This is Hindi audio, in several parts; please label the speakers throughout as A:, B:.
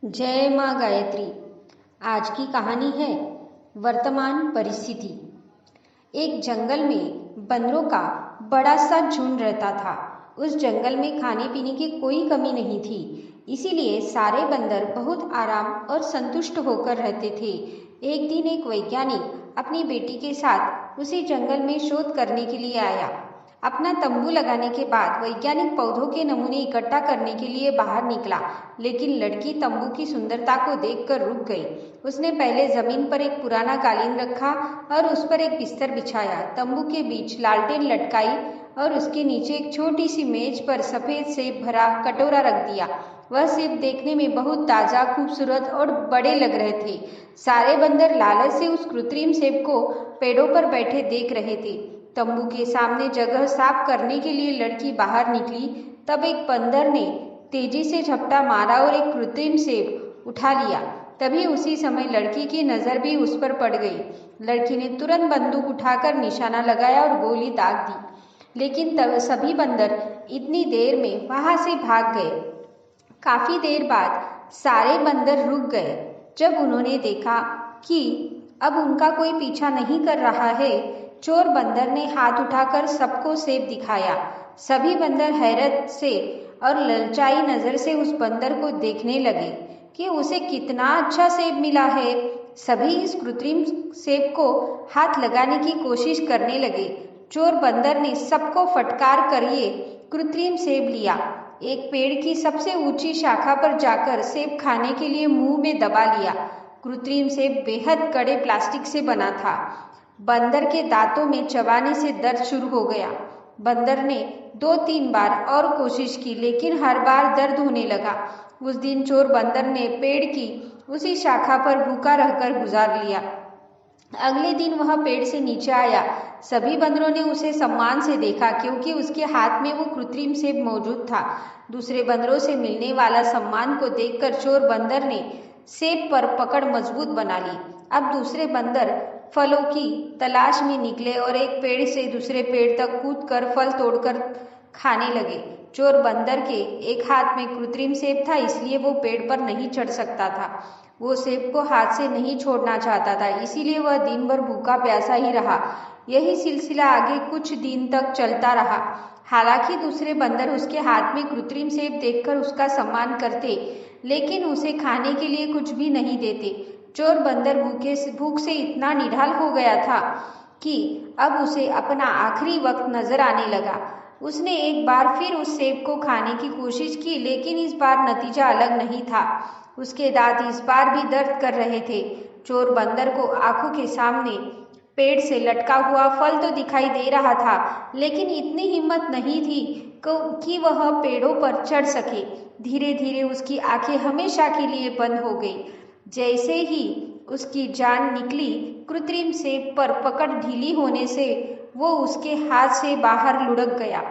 A: जय माँ गायत्री। आज की कहानी है वर्तमान परिस्थिति। एक जंगल में बंदरों का बड़ा सा झुंड रहता था। उस जंगल में खाने पीने की कोई कमी नहीं थी, इसीलिए सारे बंदर बहुत आराम और संतुष्ट होकर रहते थे। एक दिन एक वैज्ञानिक अपनी बेटी के साथ उसी जंगल में शोध करने के लिए आया। अपना तंबू लगाने के बाद वैज्ञानिक पौधों के नमूने इकट्ठा करने के लिए बाहर निकला, लेकिन लड़की तंबू की सुंदरता को देखकर रुक गई। उसने पहले जमीन पर एक पुराना कालीन रखा और उस पर एक बिस्तर बिछाया। तंबू के बीच लालटेन लटकाई और उसके नीचे एक छोटी सी मेज पर सफेद सेब भरा कटोरा रख दिया। वह सेब देखने में बहुत ताजा, खूबसूरत और बड़े लग रहे थे। सारे बंदर लालच से उस कृत्रिम सेब को पेड़ों पर बैठे देख रहे थे। तंबू के सामने जगह साफ करने के लिए लड़की बाहर निकली, तब एक बंदर ने तेजी से झपटा मारा और एक कृत्रिम सेब उठा लिया। तभी उसी समय लड़की की नजर भी उस पर पड़ गई। लड़की ने तुरंत बंदूक उठाकर निशाना लगाया और गोली दाग दी, लेकिन तब सभी बंदर इतनी देर में वहां से भाग गए। काफी देर बाद सारे बंदर रुक गए। जब उन्होंने देखा कि अब उनका कोई पीछा नहीं कर रहा है, चोर बंदर ने हाथ उठाकर सबको सेब दिखाया। सभी बंदर हैरत से और ललचाई नजर से उस बंदर को देखने लगे कि उसे कितना अच्छा सेब मिला है। सभी इस कृत्रिम सेब को हाथ लगाने की कोशिश करने लगे। चोर बंदर ने सबको फटकार कर ये कृत्रिम सेब लिया। एक पेड़ की सबसे ऊंची शाखा पर जाकर सेब खाने के लिए मुंह में दबा लिया। कृत्रिम सेब बेहद कड़े प्लास्टिक से बना था। बंदर के दांतों में चबाने से दर्द शुरू हो गया। बंदर ने 2-3 बार और कोशिश की, लेकिन हर बार दर्द होने लगा। उस दिन चोर बंदर ने पेड़ की उसी शाखा पर भूखा रहकर गुजार लिया। अगले दिन वह पेड़ से नीचे आया। सभी बंदरों ने उसे सम्मान से देखा, क्योंकि उसके हाथ में वो कृत्रिम सेब मौजूद था। दूसरे बंदरों से मिलने वाला सम्मान को देखकर चोर बंदर ने सेब पर पकड़ मजबूत बना ली। अब दूसरे बंदर फलों की तलाश में निकले और एक पेड़ से दूसरे पेड़ तक कूदकर फल तोड़कर खाने लगे। चोर बंदर के एक हाथ में कृत्रिम सेब था, इसलिए वो पेड़ पर नहीं चढ़ सकता था। वो सेब को हाथ से नहीं छोड़ना चाहता था, इसीलिए वह दिन भर भूखा प्यासा ही रहा। यही सिलसिला आगे कुछ दिन तक चलता रहा। हालांकि दूसरे बंदर उसके हाथ में कृत्रिम सेब देखकर उसका सम्मान करते, लेकिन उसे खाने के लिए कुछ भी नहीं देते। चोर बंदर भूख से इतना निढाल हो गया था कि अब उसे अपना आखिरी वक्त नजर आने लगा। उसने एक बार फिर उस सेब को खाने की कोशिश की, लेकिन इस बार नतीजा अलग नहीं था। उसके दांत इस बार भी दर्द कर रहे थे। चोर बंदर को आंखों के सामने पेड़ से लटका हुआ फल तो दिखाई दे रहा था, लेकिन इतनी हिम्मत नहीं थी कि वह पेड़ों पर चढ़ सके। धीरे धीरे उसकी आंखें हमेशा के लिए बंद हो गई। जैसे ही उसकी जान निकली, कृत्रिम सेब पर पकड़ ढीली होने से वो उसके हाथ से बाहर लुढ़क गया।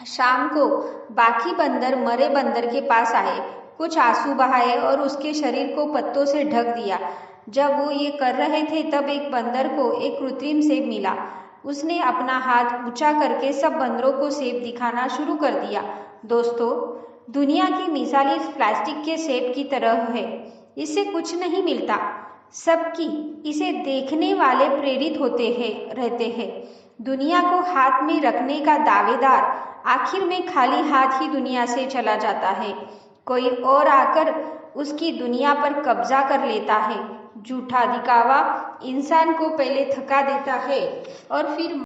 A: शाम को बाकी बंदर मरे बंदर के पास आए, कुछ आंसू बहाए और उसके शरीर को पत्तों से ढक दिया। जब वो ये कर रहे थे, तब एक बंदर को एक कृत्रिम सेब मिला। उसने अपना हाथ ऊंचा करके सब बंदरों को सेब दिखाना शुरू कर दिया। दोस्तों, दुनिया की मिसाल इस प्लास्टिक के सेब की तरह है। इससे कुछ नहीं मिलता, सबकी इसे देखने वाले प्रेरित रहते हैं। दुनिया को हाथ में रखने का दावेदार आखिर में खाली हाथ ही दुनिया से चला जाता है। कोई और आकर उसकी दुनिया पर कब्जा कर लेता है। झूठा दिखावा इंसान को पहले थका देता है और फिर